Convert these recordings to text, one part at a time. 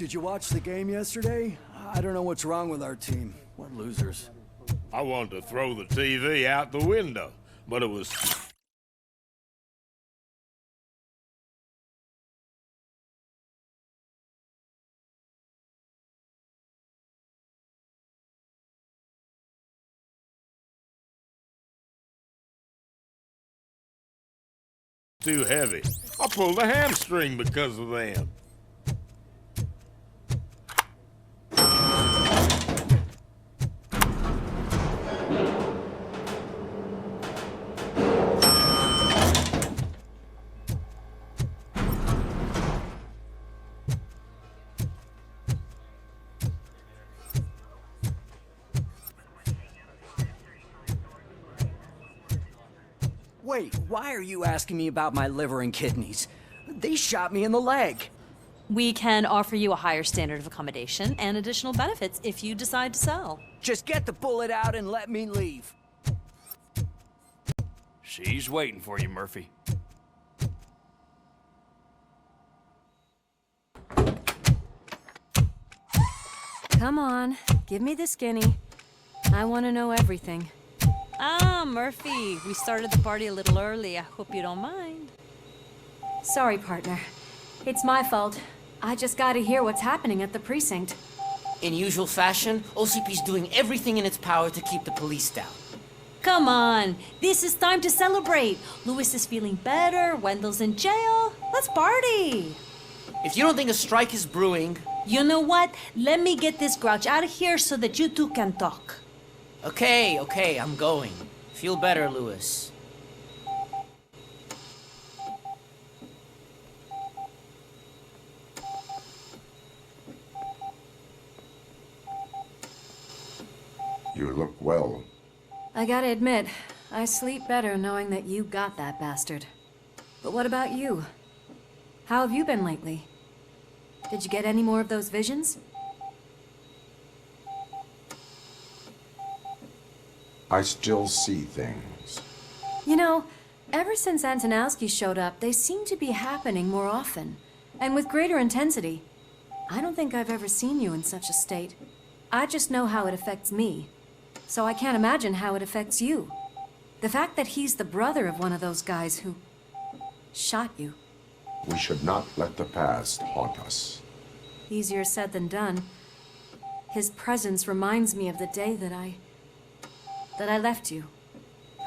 Did you watch the game yesterday? I don't know what's wrong with our team. What losers. I wanted to throw the TV out the window, but it was too heavy. I pulled a hamstring because of them. Wait, why are you asking me about my liver and kidneys? They shot me in the leg. We can offer you a higher standard of accommodation and additional benefits if you decide to sell. Just get the bullet out and let me leave. She's waiting for you, Murphy. Come on, give me the skinny. I want to know everything. Ah, Murphy, we started the party a little early. I hope you don't mind. Sorry, partner. It's my fault. I just gotta hear what's happening at the precinct. In usual fashion, OCP's doing everything in its power to keep the police down. Come on, this is time to celebrate. Louis is feeling better, Wendell's in jail. Let's party. If you don't think a strike is brewing... You know what? Let me get this grouch out of here so that you two can talk. Okay, I'm going. Feel better, Louis. You look well. I gotta admit, I sleep better knowing that you got that bastard. But what about you? How have you been lately? Did you get any more of those visions? I still see things. You know, ever since Antonowski showed up, they seem to be happening more often, and with greater intensity. I don't think I've ever seen you in such a state. I just know how it affects me, so I can't imagine how it affects you. The fact that he's the brother of one of those guys who shot you. We should not let the past haunt us. Easier said than done. His presence reminds me of the day that I left you.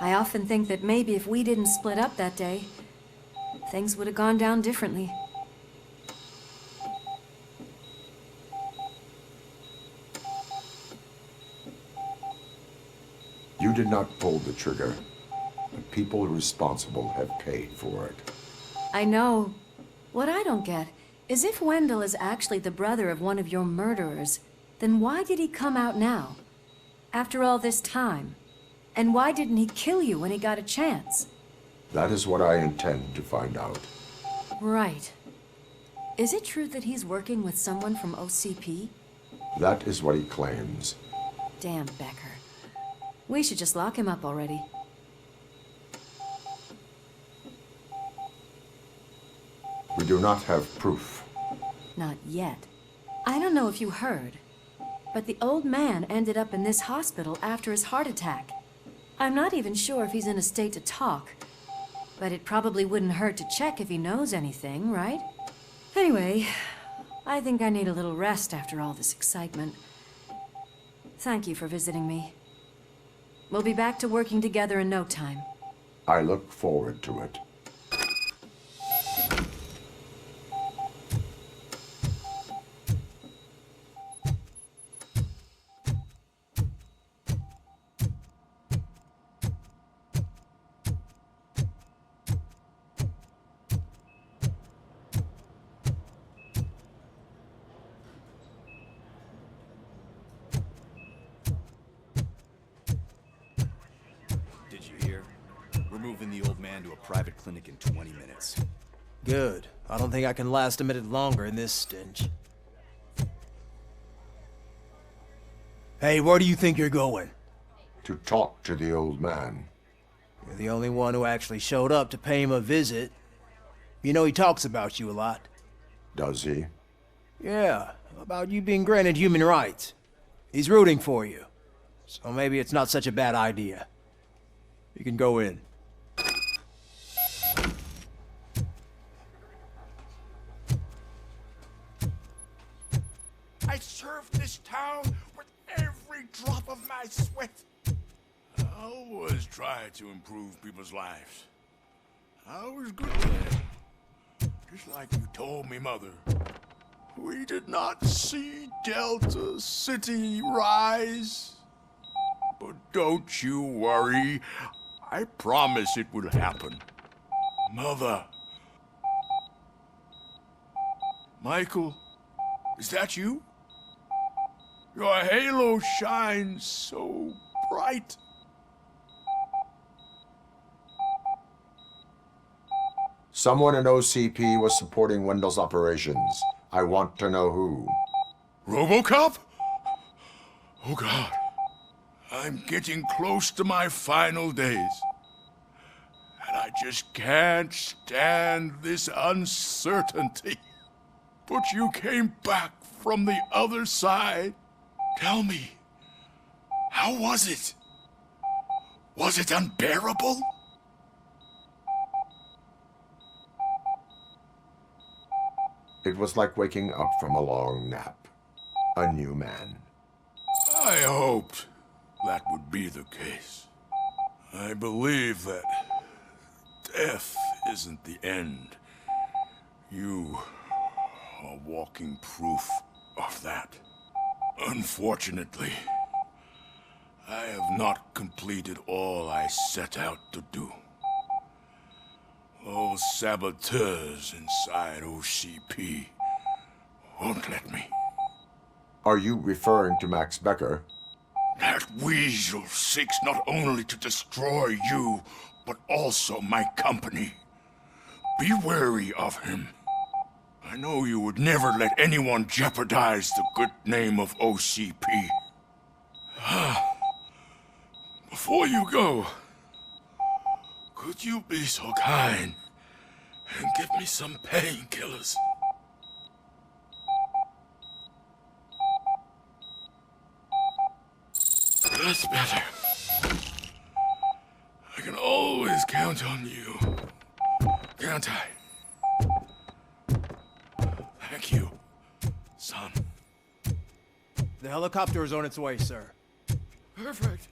I often think that maybe if we didn't split up that day, things would have gone down differently. You did not pull the trigger. The people responsible have paid for it. I know. What I don't get is if Wendell is actually the brother of one of your murderers, then why did he come out now? After all this time? And why didn't he kill you when he got a chance? That is what I intend to find out. Right. Is it true that he's working with someone from OCP? That is what he claims. Damn Becker. We should just lock him up already. We do not have proof. Not yet. I don't know if you heard, but the old man ended up in this hospital after his heart attack. I'm not even sure if he's in a state to talk, but it probably wouldn't hurt to check if he knows anything, right? Anyway, I think I need a little rest after all this excitement. Thank you for visiting me. We'll be back to working together in no time. I look forward to it. Moving the old man to a private clinic in 20 minutes. Good. I don't think I can last a minute longer in this stench. Hey, where do you think you're going? To talk to the old man. You're the only one who actually showed up to pay him a visit. You know he talks about you a lot. Does he? Yeah, about you being granted human rights. He's rooting for you. So maybe it's not such a bad idea. You can go in. I served this town with every drop of my sweat. I always try to improve people's lives. I was good to them. Just like you told me, Mother. We did not see Delta City rise. But don't you worry. I promise it will happen. Mother. Michael, is that you? Your halo shines so bright. Someone in OCP was supporting Wendell's operations. I want to know who. Robocop? Oh God. I'm getting close to my final days. And I just can't stand this uncertainty. But you came back from the other side. Tell me, how was it? Was it unbearable? It was like waking up from a long nap. A new man. I hoped that would be the case. I believe that death isn't the end. You are walking proof of that. Unfortunately, I have not completed all I set out to do. Those saboteurs inside OCP won't let me. Are you referring to Max Becker? That weasel seeks not only to destroy you, but also my company. Be wary of him. I know you would never let anyone jeopardize the good name of OCP. Before you go, could you be so kind and give me some painkillers? That's better. I can always count on you, can't I? Thank you, son. The helicopter is on its way, sir. Perfect.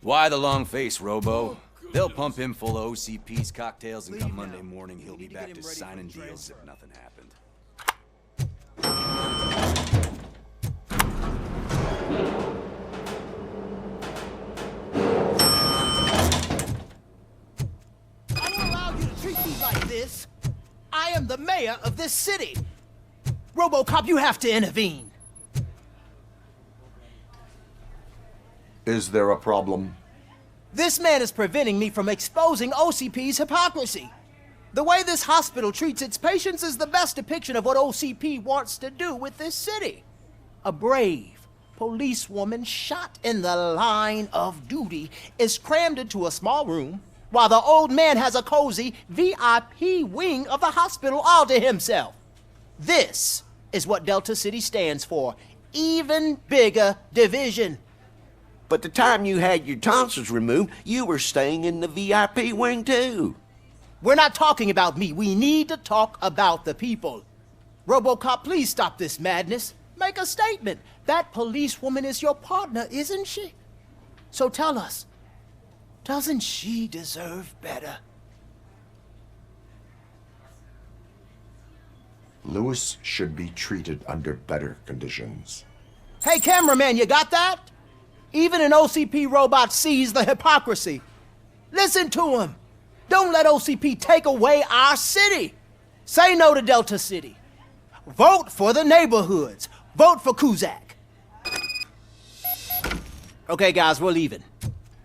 Why the long face, Robo? They'll pump him full of OCP's cocktails, and come Monday morning, he'll be back to signing deals if nothing happened. I don't allow you to treat me like this. I am the mayor of this city. Robocop, you have to intervene. Is there a problem? This man is preventing me from exposing OCP's hypocrisy. The way this hospital treats its patients is the best depiction of what OCP wants to do with this city. A brave policewoman shot in the line of duty is crammed into a small room, while the old man has a cozy VIP wing of the hospital all to himself. This is what Delta City stands for. Even bigger division. But the time you had your tonsils removed, you were staying in the VIP wing too. We're not talking about me. We need to talk about the people. Robocop, please stop this madness. Make a statement. That policewoman is your partner, isn't she? So tell us, doesn't she deserve better? Lewis should be treated under better conditions. Hey, cameraman, you got that? Even an OCP robot sees the hypocrisy. Listen to him. Don't let OCP take away our city. Say no to Delta City. Vote for the neighborhoods. Vote for Kuzak. Okay, guys, we're leaving.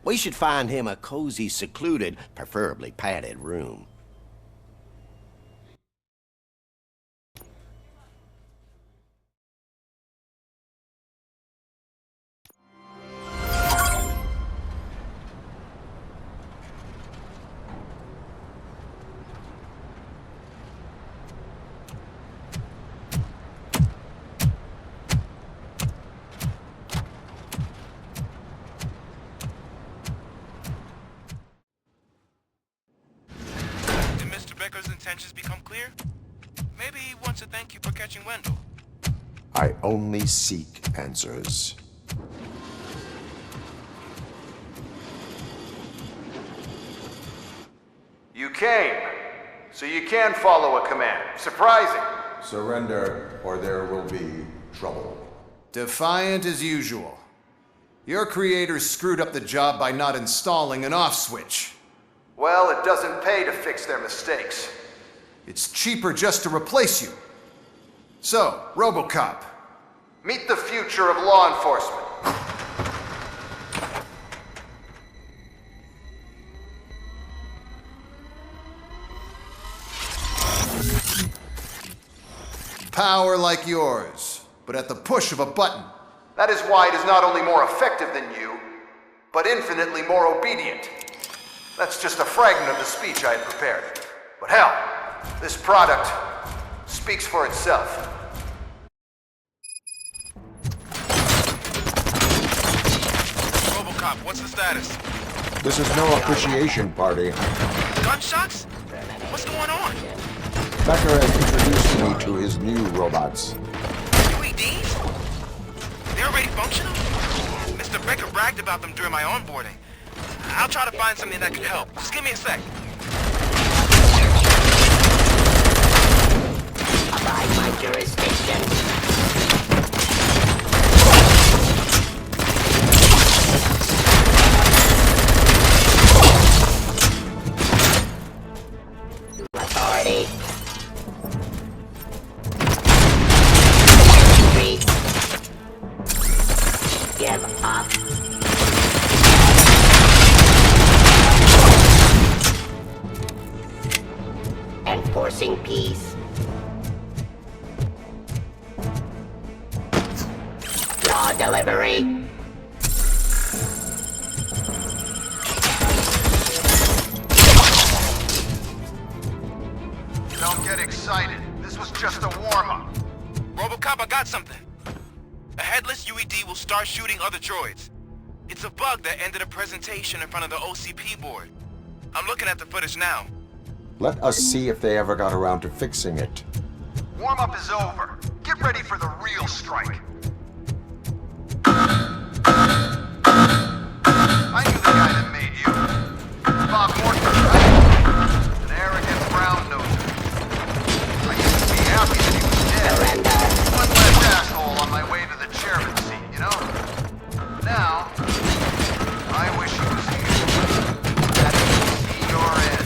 We should find him a cozy, secluded, preferably padded room. intentions become clear, maybe he wants to thank you for catching Wendell. I only seek answers. You came, so you can follow a command. Surprising. Surrender, or there will be trouble. Defiant as usual. Your creators screwed up the job by not installing an off switch. Well, it doesn't pay to fix their mistakes. It's cheaper just to replace you. So, Robocop, meet the future of law enforcement. Power like yours, but at the push of a button. That is why it is not only more effective than you, but infinitely more obedient. That's just a fragment of the speech I had prepared. But hell, this product speaks for itself. Robocop, what's the status? This is no appreciation party. Gunshots? What's going on? Becker has introduced me to his new robots. UEDs? They're already functional? Mr. Becker bragged about them during my onboarding. I'll try to find something that could help. Just give me a sec. Abide my jurisdiction. Authority. Give up. Enforcing peace. Law delivery. Don't get excited. This was just a warm-up. Robocop, I got something. A headless UED will start shooting other droids. It's a bug that ended a presentation in front of the OCP board. I'm looking at the footage now. Let us see if they ever got around to fixing it. Warm-up is over. Get ready for the real strike. I knew the guy that made you. Bob Morton, right? An arrogant brown noser. I used to be happy that he was dead. One less asshole on my way to the chairman's seat, you know? Now, I wish he was here. That he could see your end.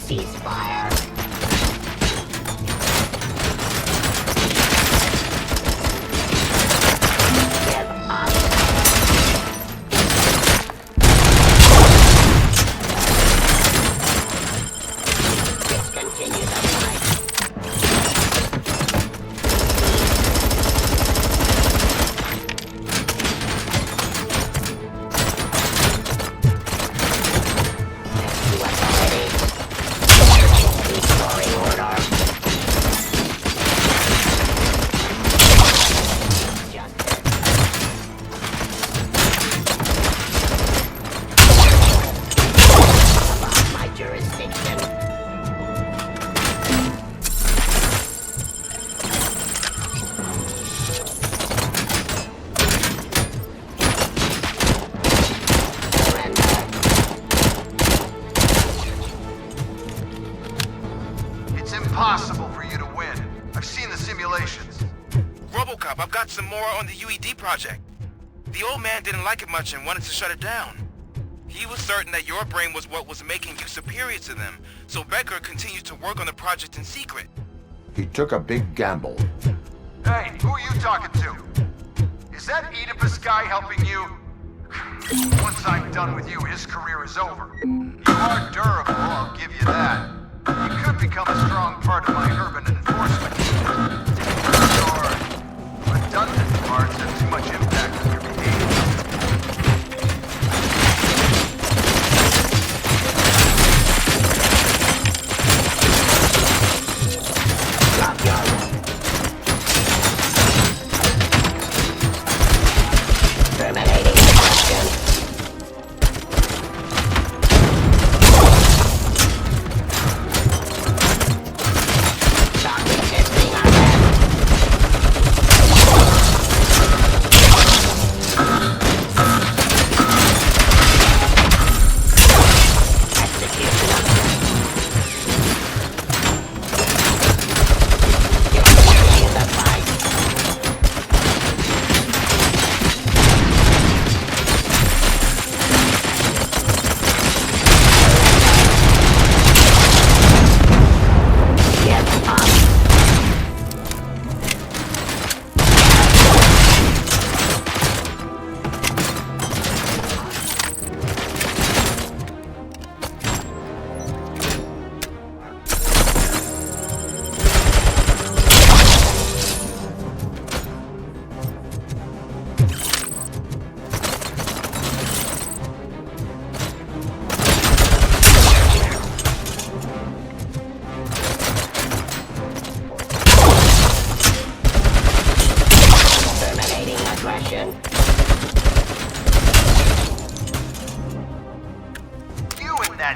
Ceasefire. Give up. Discontinue the fight. To authority. Restoring order. Justice. Abide my jurisdiction. Surrender. It's impossible for you to win. I've seen the simulations. Robocop, I've got some more on the UED project. The old man didn't like it much and wanted to shut it down. He was certain that your brain was what was making you superior to them, so Becker continued to work on the project in secret. He took a big gamble. Hey, who are you talking to? Is that Oedipus guy helping you? Once I'm done with you, his career is over. You are durable, I'll give you that. You could become a strong part of my urban enforcement. Your redundant parts have too much impact on your behavior.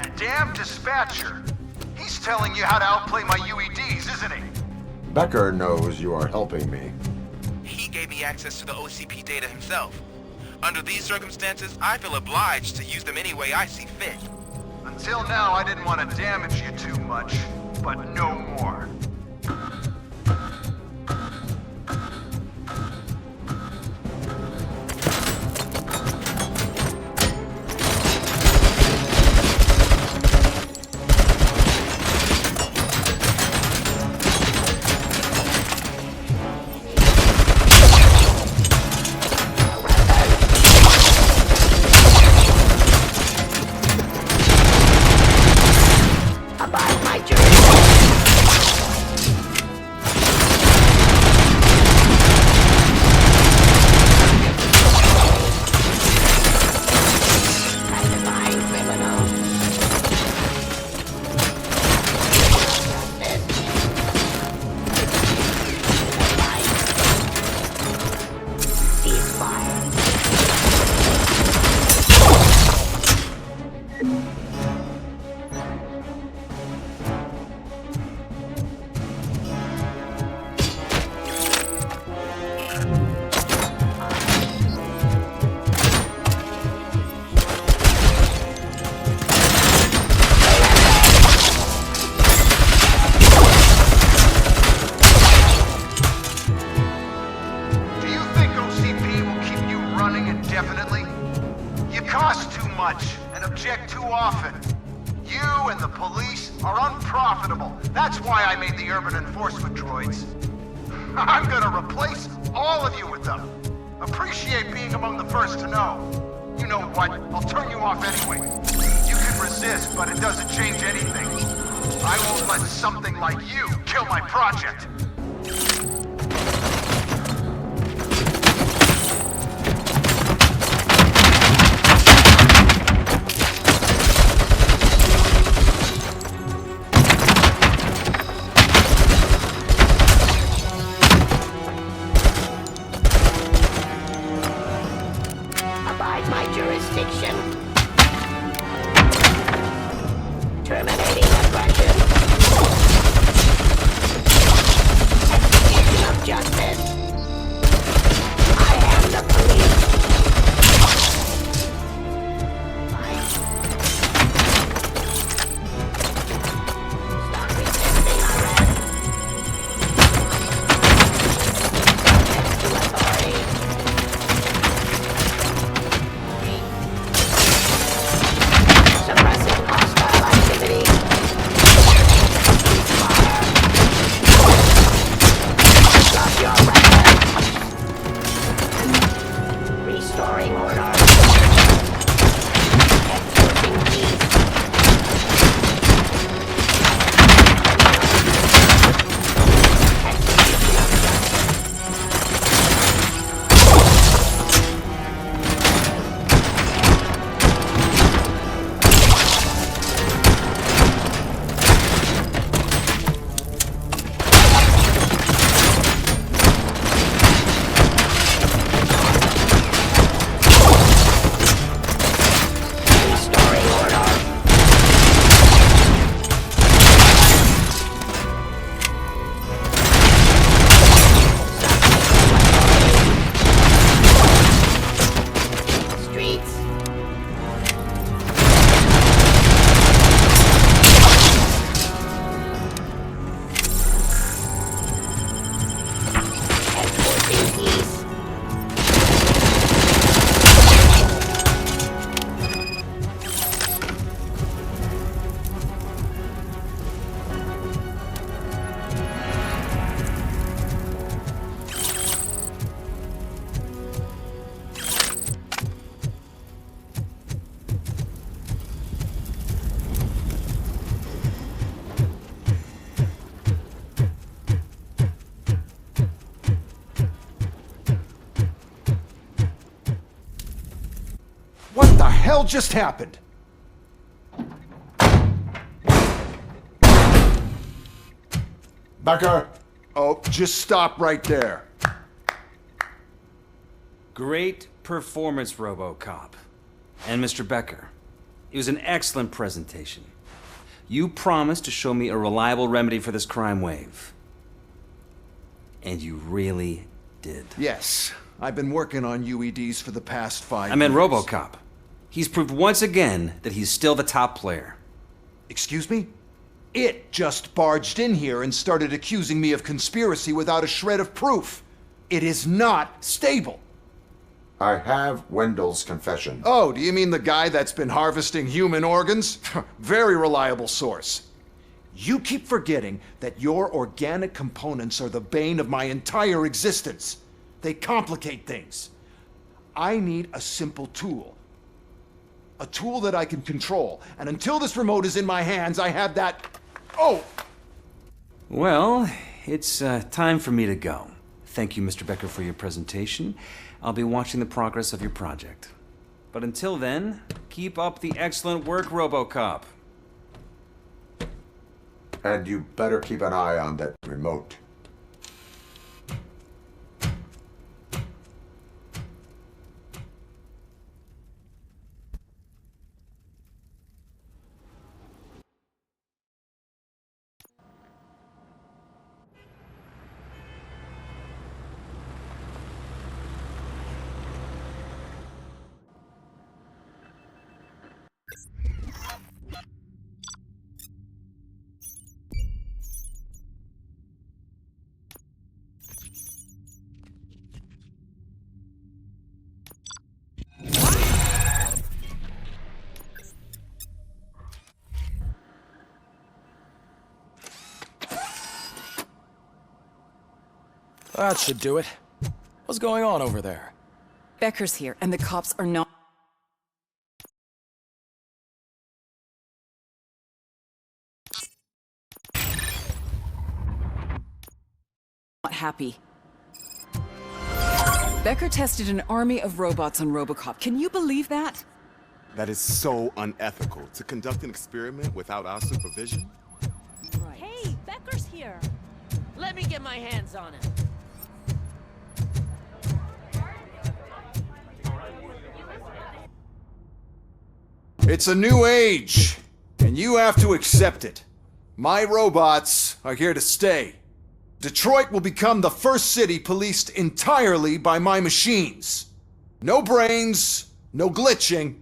That damn dispatcher. He's telling you how to outplay my UEDs, isn't he? Becker knows you are helping me. He gave me access to the OCP data himself. Under these circumstances, I feel obliged to use them any way I see fit. Until now, I didn't want to damage you too much, but no more. That's why I made the urban enforcement droids. I'm gonna replace all of you with them. Appreciate being among the first to know. You know what? I'll turn you off anyway. You can resist, but it doesn't change anything. I won't let something like you kill my project. What the hell just happened? Becker! Oh, just stop right there. Great performance, Robocop. And Mr. Becker, It was an excellent presentation. You promised to show me a reliable remedy for this crime wave. And you really did. Yes, I've been working on UEDs for the past 5 years. I meant Robocop. He's proved once again that he's still the top player. Excuse me? It just barged in here and started accusing me of conspiracy without a shred of proof. It is not stable. I have Wendell's confession. Oh, do you mean the guy that's been harvesting human organs? Very reliable source. You keep forgetting that your organic components are the bane of my entire existence. They complicate things. I need a simple tool. A tool that I can control. And until this remote is in my hands, I have that... Oh! Well, it's time for me to go. Thank you, Mr. Becker, for your presentation. I'll be watching the progress of your project. But until then, keep up the excellent work, Robocop. And you better keep an eye on that remote. That should do it. What's going on over there? Becker's here, and the cops are not happy. Becker tested an army of robots on Robocop. Can you believe that? That is so unethical, to conduct an experiment without our supervision. Right. Hey, Becker's here. Let me get my hands on him. It's a new age, and you have to accept it. My robots are here to stay. Detroit will become the first city policed entirely by my machines. No brains, no glitching,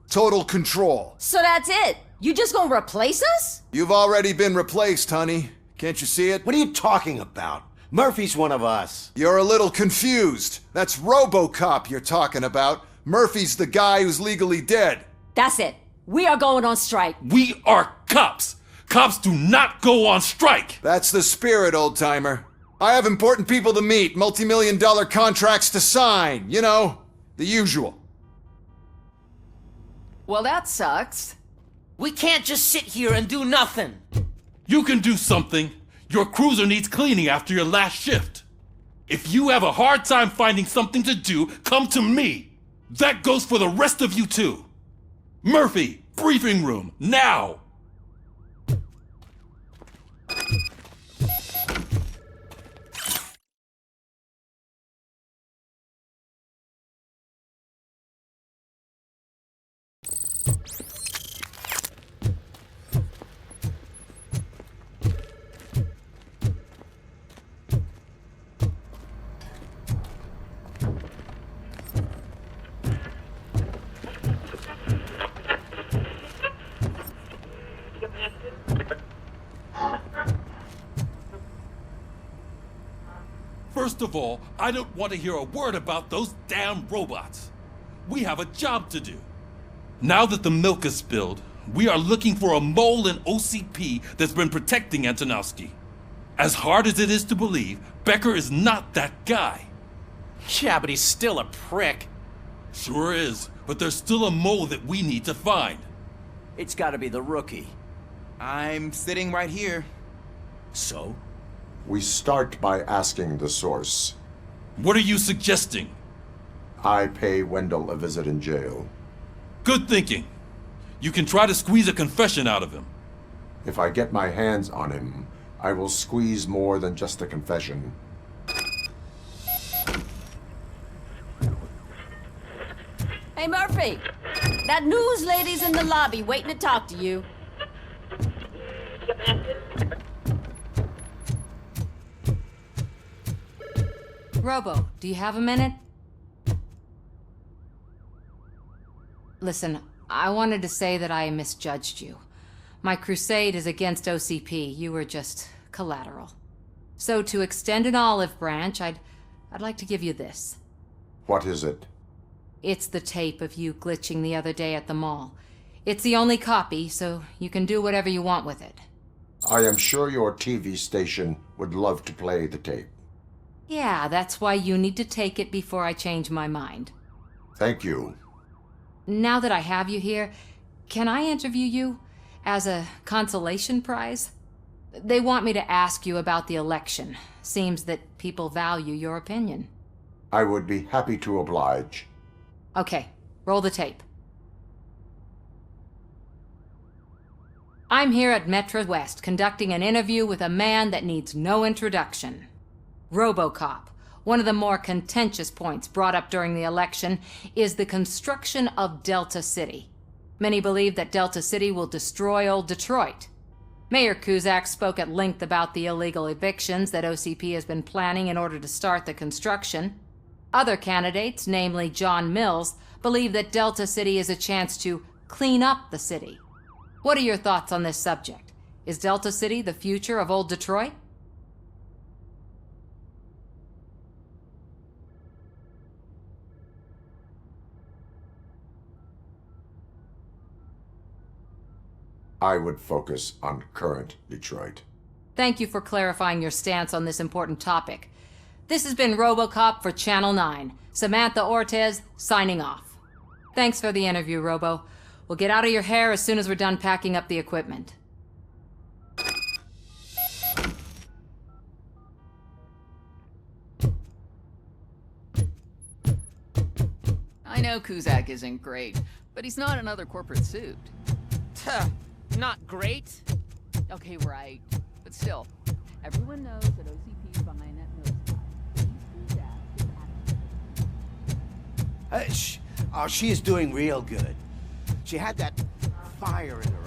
total control. So that's it? You just gonna replace us? You've already been replaced, honey. Can't you see it? What are you talking about? Murphy's one of us. You're a little confused. That's Robocop you're talking about. Murphy's the guy who's legally dead. That's it. We are going on strike. We are cops. Cops do not go on strike. That's the spirit, old-timer. I have important people to meet, multi-million-dollar contracts to sign. You know, the usual. Well, that sucks. We can't just sit here and do nothing. You can do something. Your cruiser needs cleaning after your last shift. If you have a hard time finding something to do, come to me. That goes for the rest of you too. Murphy, briefing room, now! First of all, I don't want to hear a word about those damn robots. We have a job to do. Now that the milk is spilled, we are looking for a mole in OCP that's been protecting Antonowski. As hard as it is to believe, Becker is not that guy. Yeah, but he's still a prick. Sure is, but there's still a mole that we need to find. It's gotta be the rookie. I'm sitting right here. So? We start by asking the source. What are you suggesting? I pay Wendell a visit in jail. Good thinking. You can try to squeeze a confession out of him. If I get my hands on him, I will squeeze more than just a confession. Hey, Murphy, That news lady's in the lobby waiting to talk to you. Robo, do you have a minute? Listen, I wanted to say that I misjudged you. My crusade is against OCP. You were just collateral. So to extend an olive branch, I'd like to give you this. What is it? It's the tape of you glitching the other day at the mall. It's the only copy, so you can do whatever you want with it. I am sure your TV station would love to play the tape. Yeah, that's why you need to take it before I change my mind. Thank you. Now that I have you here, can I interview you as a consolation prize? They want me to ask you about the election. Seems that people value your opinion. I would be happy to oblige. Okay, roll the tape. I'm here at Metro West conducting an interview with a man that needs no introduction. Robocop. One of the more contentious points brought up during the election is the construction of Delta City. Many believe that Delta City will destroy old Detroit. Mayor Cusack spoke at length about the illegal evictions that OCP has been planning in order to start the construction. Other candidates, namely John Mills, believe that Delta City is a chance to clean up the city. What are your thoughts on this subject? Is Delta City the future of old Detroit? I would focus on current Detroit. Thank you for clarifying your stance on this important topic. This has been Robocop for Channel 9. Samantha Ortez, signing off. Thanks for the interview, Robo. We'll get out of your hair as soon as we're done packing up the equipment. I know Cusack isn't great, but he's not another corporate suit. Not great. Okay, right. But still, everyone knows that OCP's behind that nose. Oh, she is doing real good. She had that fire in her